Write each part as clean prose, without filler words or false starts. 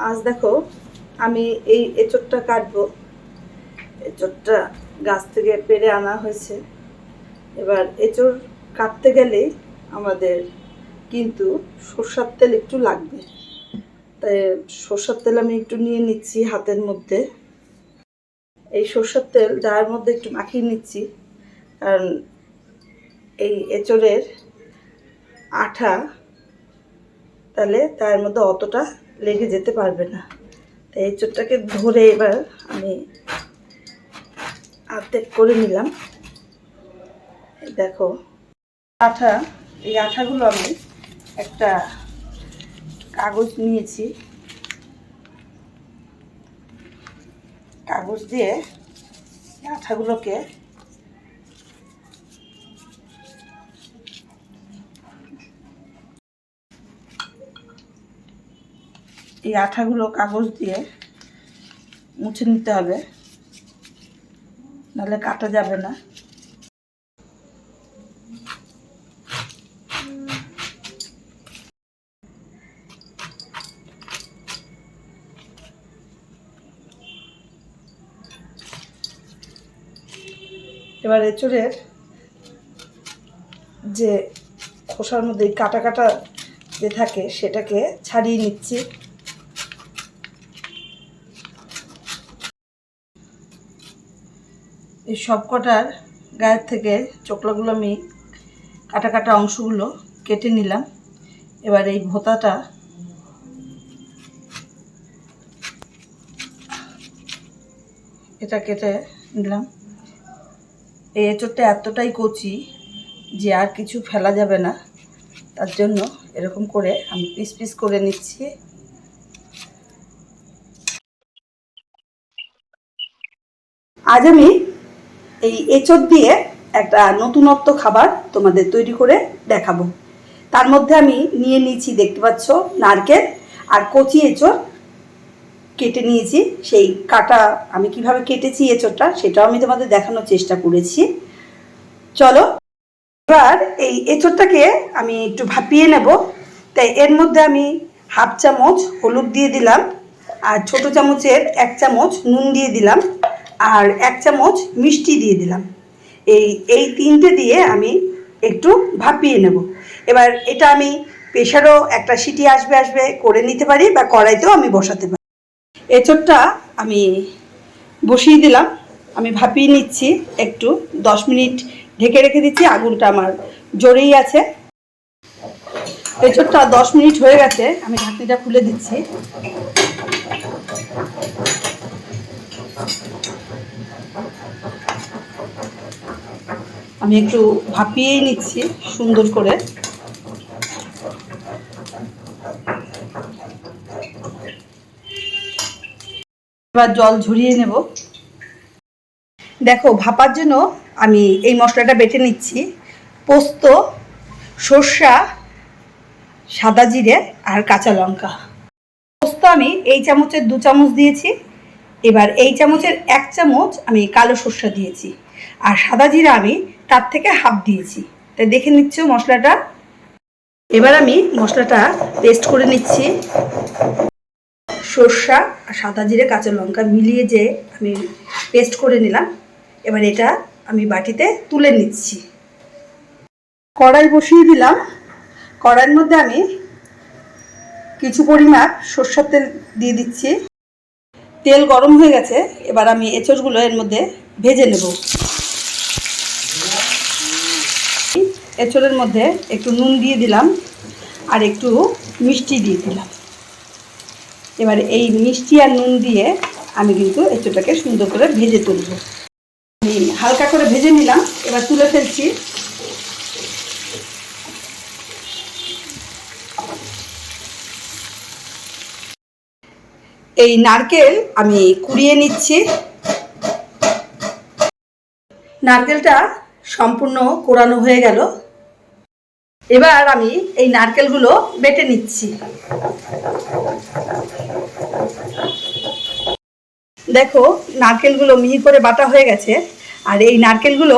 আজ দেখো আমি এই এঁচোড়টা কাটবো। এঁচোড়টা গাছ থেকে পেড়ে আনা হয়েছে। এবার এঁচোড় কাটতে গেলে আমাদের কিন্তু সরষের তেল একটু লাগবে, তাই সরষের তেল আমি একটু নিয়ে নিচ্ছি হাতের মধ্যে। এই সরষের তেল গায়ের মধ্যে একটু মাখিয়ে নিচ্ছি, কারণ এই এঁচোড়ের আঠা তাহলে তার মধ্যে অতটা লেগে যেতে পারবে না। তাই এঁচোড়টাকে ধরে এবার আমি আর্ধেক করে নিলাম। দেখো আঠা, এই আঠাগুলো আমি একটা কাগজ নিয়েছি, কাগজ দিয়ে আঠাগুলোকে এই আঠাগুলো কাগজ দিয়ে মুছে নিতে হবে, নাহলে কাটা যাবে না। এবার এঁচোড়ের যে খোসার মধ্যে কাটা কাটা যে থাকে সেটাকে ছাড়িয়ে নিচ্ছি। এই সব কটার গায়ের থেকে চোকলাগুলো আমি কাটা কাটা অংশগুলো কেটে নিলাম। এবার এই ভোঁতাটা এটা কেটে নিলাম। এই এঁচোড়টা এতটাই কচি যে আর কিছু ফেলা যাবে না, তার জন্য এরকম করে আমি পিস পিস করে নিচ্ছি। আজ আমি এই এঁচোড় দিয়ে একটা নতুনত্ব খাবার তোমাদের তৈরি করে দেখাবো। তার মধ্যে আমি নিয়ে নিয়েছি, দেখতে পাচ্ছ, নারকেল আর কচি এঁচোড় কেটে নিয়েছি। সেই কাটা আমি কিভাবে কেটেছি এঁচোড়টা সেটাও আমি তোমাদের দেখানোর চেষ্টা করেছি। চলো এবার এই এঁচোড়টাকে আমি একটু ভাপিয়ে নেব। তাই এর মধ্যে আমি হাফ চামচ হলুদ দিয়ে দিলাম, আর ছোট চামচের 1 চামচ নুন দিয়ে দিলাম, আর 1 চামচ মিষ্টি দিয়ে দিলাম। এই তিনটে দিয়ে আমি একটু ভাপিয়ে নেব। এবার এটা আমি প্রেশারও একটা সিটি আসবে করে নিতে পারি, বা কড়াইতেও আমি বসাতে পারি। এঁচোড়টা আমি বসিয়ে দিলাম, আমি ভাপিয়ে নিচ্ছি একটু 10 মিনিট ঢেকে রেখে দিচ্ছি। আগুনটা আমার জোরেই আছে। এঁচোড়টা 10 মিনিট হয়ে গেছে, আমি ঢাকনিটা খুলে দিচ্ছি। আমি একটু ভাপিয়েই নিচ্ছি সুন্দর করে। এবার জল ঝরিয়ে নেব। দেখো ভাপার জন্য আমি এই মশলাটা বেটে নিচ্ছি। পোস্ত, সর্ষা, সাদা জিরে আর কাঁচা লঙ্কা। পোস্ত আমি এই চামচের 2 চামচ দিয়েছি। এবার এই চামচের 1 চামচ আমি কালো সর্ষা দিয়েছি, আর সাদা জিরা আমি তার থেকে হাফ দিয়েছি। তাই দেখে নিচ্ছ মশলাটা। এবার আমি মশলাটা পেস্ট করে নিচ্ছি। সর্ষা আর সাদা জিরে কাঁচা লঙ্কা মিলিয়ে যে আমি পেস্ট করে নিলাম। এবার এটা আমি বাটিতে তুলে নিচ্ছি। কড়াই বসিয়ে দিলাম। কড়াইয়ের মধ্যে আমি কিছু পরিমাণ সরষের তেল দিয়ে দিচ্ছি। তেল গরম হয়ে গেছে, এবার আমি এঁচোড়গুলো এর মধ্যে ভেজে নেব। এঁচোড়ের মধ্যে একটু নুন দিয়ে দিলাম, আর একটু মিষ্টি দিয়ে দিলাম। এবার এই মিষ্টি আর নুন দিয়ে আমি কিন্তু এঁচোড়টাকে সুন্দর করে ভেজে তুলব। আমি হালকা করে ভেজে নিলাম, এবার তুলে ফেলছি। এই নারকেল আমি কুড়িয়ে নিচ্ছি। নারকেলটা সম্পূর্ণ কোরানো হয়ে গেল। এবার আমি এই নারকেলগুলো বেটে নিচ্ছি। দেখো নারকেলগুলো মিহি করে বাটা হয়ে গেছে, আর এই নারকেলগুলো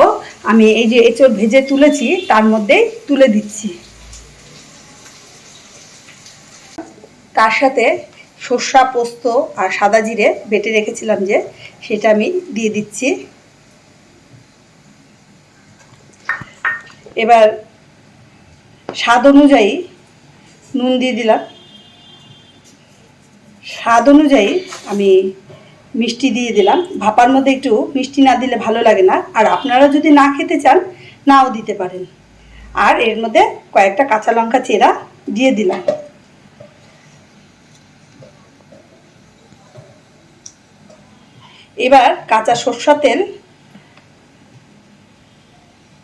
আমি এই যে এঁচোড় ভেজে তুলেছি তার মধ্যে তুলে দিচ্ছি। তার সাথে সর্ষা, পোস্ত আর সাদা জিরে বেটে রেখেছিলাম যে, সেটা আমি দিয়ে দিচ্ছি। এবার স্বাদ অনুযায়ী নুন দিয়ে দিলাম। স্বাদ অনুযায়ী আমি মিষ্টি দিয়ে দিলাম। ভাপার মধ্যে একটু মিষ্টি না দিলে ভালো লাগে না, আর আপনারা যদি না খেতে চান নাও দিতে পারেন। আর এর মধ্যে কয়েকটা কাঁচা লঙ্কা চেরা দিয়ে দিলাম। এবার কাঁচা সরষের তেল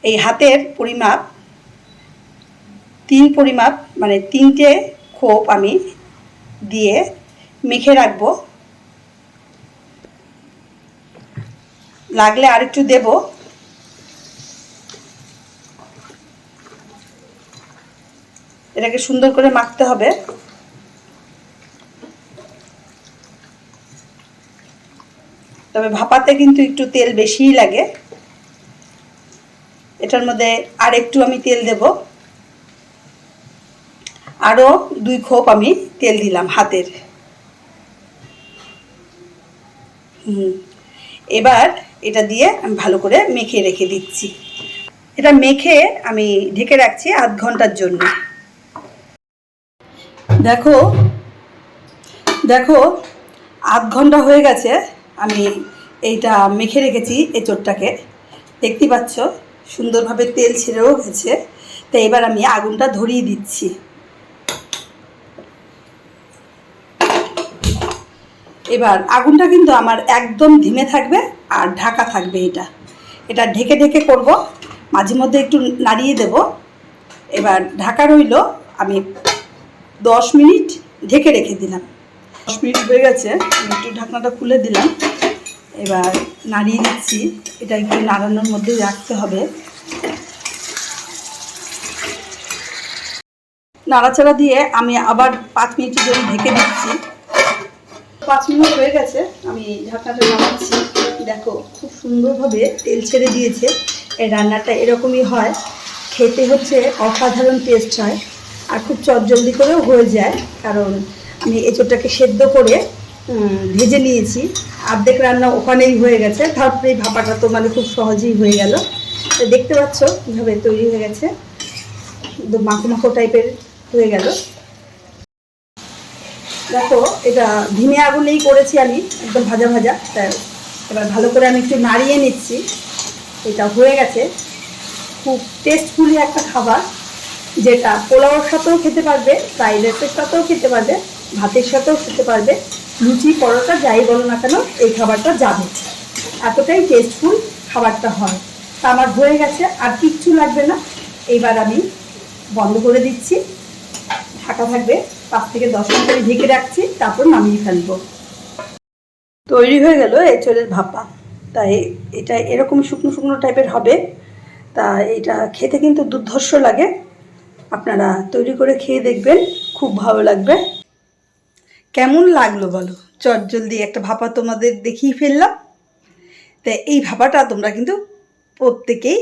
এই হাতের পরিমাপ, 3 পরিমাপ মানে 3টে খোপ আমি দিয়ে মেখে রাখবো। লাগলে আরেকটু দেব। এটাকে সুন্দর করে মাখতে হবে। তবে ভাপাতে কিন্তু একটু তেল বেশিই লাগে। এটার মধ্যে আর একটু আমি তেল দেব। আরও 2 খোপ আমি তেল দিলাম হাতের। এবার এটা দিয়ে আমি ভালো করে মেখে রেখে দিচ্ছি। এটা মেখে আমি ঢেকে রাখছি আধ ঘন্টার জন্য। দেখো দেখো আধ ঘন্টা হয়ে গেছে আমি এইটা মেখে রেখেছি এঁচোড়টাকে। দেখতে পাচ্ছ সুন্দরভাবে তেল ছেড়েও গেছে। তো এবার আমি আগুনটা ধরিয়ে দিচ্ছি। এবার আগুনটা কিন্তু আমার একদম ধিমে থাকবে আর ঢাকা থাকবে। এটা ঢেকে ঢেকে করব, মাঝে মধ্যে একটু নাড়িয়ে দেব। এবার ঢাকা রইল। আমি 10 মিনিট ঢেকে রেখে দিলাম। 10 মিনিট হয়ে গেছে, আমি একটু ঢাকনাটা খুলে দিলাম। এবার নাড়িয়ে দিচ্ছি। এটা একটু নাড়ানোর মধ্যে রাখতে হবে। নাড়াচাড়া দিয়ে আমি আবার 5 মিনিটের জন্য ঢেকে দিচ্ছি। 5 মিনিট হয়ে গেছে, আমি ঢাকনাটা নামাচ্ছি। দেখো খুব সুন্দরভাবে তেল ছেড়ে দিয়েছে। এই রান্নাটা এরকমই হয়, খেতে হচ্ছে অসাধারণ টেস্ট হয়, আর খুব চটজলদি করেও হয়ে যায়। কারণ আমি এঁচোড়টাকে সেদ্ধ করে ভেজে নিয়েছি। অর্ধেক রান্না ওখানেই হয়ে গেছে। তারপরে এই ভাপাটা তো মানে খুব সহজেই হয়ে গেল। তো দেখতে পাচ্ছ কীভাবে তৈরি হয়ে গেছে, একদম মাখো মাখো টাইপের হয়ে গেল। দেখো এটা ধিমে আগুনেই করেছি আমি, একদম ভাজা ভাজা। তাই এবার ভালো করে আমি একটু নাড়িয়ে নিচ্ছি। এটা হয়ে গেছে। খুব টেস্টফুলি একটা খাবার, যেটা পোলাওর সাথেও খেতে পারবে, ফ্রাইড রাইসের সাথেও খেতে পারবে, ভাতের সাথেও খেতে পারবে, লুচি পরোটা যাই বলো না কেন এই খাবারটা যাবে। এতটাই টেস্টফুল খাবারটা হয়। তা আমার হয়ে গেছে, আর কিচ্ছু লাগবে না। এইবার আমি বন্ধ করে দিচ্ছি। ঢাকা থাকবে, 5 থেকে 10 মিনিট করে ঢেকে রাখছি, তারপর নামিয়ে ফেলবো। তৈরি হয়ে গেল এঁচোড়ের ভাপা। তাই এটা এরকম শুকনো শুকনো টাইপের হবে। তা এটা খেতে কিন্তু দুর্ধর্ষ লাগে। আপনারা তৈরি করে খেয়ে দেখবেন, খুব ভালো লাগবে। কেমন লাগলো বলো? চটজলদি একটা ভাপা তোমাদের দেখিয়ে ফেললাম। তাই এই ভাপাটা তোমরা কিন্তু প্রত্যেকেই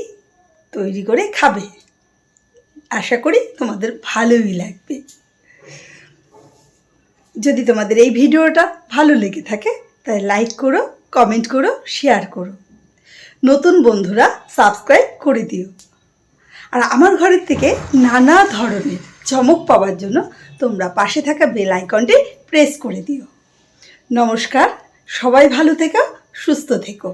তৈরি করে খাবে। আশা করি তোমাদের ভালোই লাগবে। যদি তোমাদের এই ভিডিওটা ভালো লেগে থাকে তাহলে লাইক করো, কমেন্ট করো, শেয়ার করো। নতুন বন্ধুরা সাবস্ক্রাইব করে দিও। আর আমার ঘরের থেকে নানা ধরনের চমক পাওয়ার জন্য তোমরা পাশে থাকা বেল আইকনটি প্রেস করে দিও। নমস্কার, সবাই ভালো থেকো, সুস্থ থেকো।